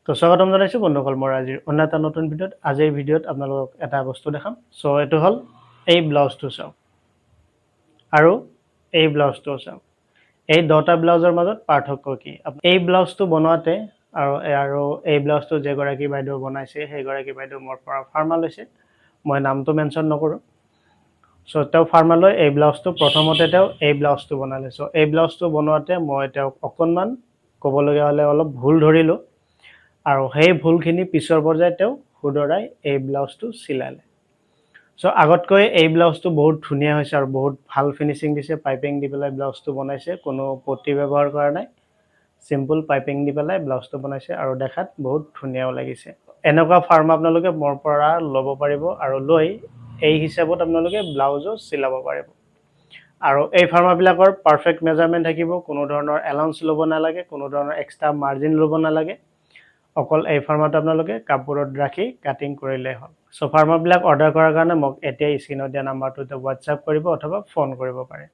তো স্বাগতম জনাইছো বন্ধুসকল মোৰ আজিৰ অন্য এটা নতুন ভিডিঅ'ত আজিৰ ভিডিঅ'ত আপোনালোকক এটা বস্তু দেখাম সো এটো হল এই ব্লাউজটো চাওক আৰু এই ব্লাউজটো চাওক এই দুটা ব্লাউজৰ মাজত পাৰ্থক্য কি এই ব্লাউজটো বনোৱাতে আৰু এই ব্লাউজটো যে গৰাকী বাইদেউ বনাইছে সেই গৰাকী বাইদেউ মোৰ পৰা ফাৰ্মা লৈছে মই নামটো মেনশন নকৰো সো তেও ফাৰ্মা লৈ এই ব্লাউজটো প্ৰথমতে তেও এই ব্লাউজটো বনালে সো এই ব্লাউজটো বনোৱাতে মই তেও অকনমান কবলগা হলে অলপ ভুল ধৰিলো আৰু সেই ভুলখিনি পিছৰ পৰ্যায়ত তেও শুধৰাই এই ব্লাউজটো চিলালে সো আগতকৈ এই ব্লাউজটো বহুত ধুনিয়া হৈছে আৰু বহুত ভাল ফিনিশিং দিছে পাইপিং দি পেলাই ব্লাউজটো বনাইছে কোনো পটি ব্যৱহাৰ কৰা নাই সিম্পল পাইপিং দি পেলাই ব্লাউজটো বনাইছে আৰু দেখাত বহুত ধুনিয়াও লাগিছে এনেকুৱা ফাৰ্ম আপোনালোকে মোৰ পৰা ল'ব পাৰিব আৰু লৈ এই হিচাপত আপোনালোকে ব্লাউজও চিলাব পাৰিব আৰু এই ফাৰ্মাবিলাকৰ পাৰফেক্ট মেজাৰমেন্ট থাকিব কোনো ধৰণৰ এলাউন্স ল'ব নালাগে কোনো ধৰণৰ এক্সট্ৰা মাৰ্জিন ল'ব নালাগে অকল এই ফাৰ্মাটো আপোনালোকে কাপোৰত ৰাখি কাটিং কৰিলে হ'ল সো ফাৰ্মাবিলাক অৰ্ডাৰ কৰাৰ কাৰণে মোক এতিয়া স্ক্ৰিনত দিয়া নাম্বাৰটোতে WhatsApp কৰিব অথবা ফোন কৰিব পাৰে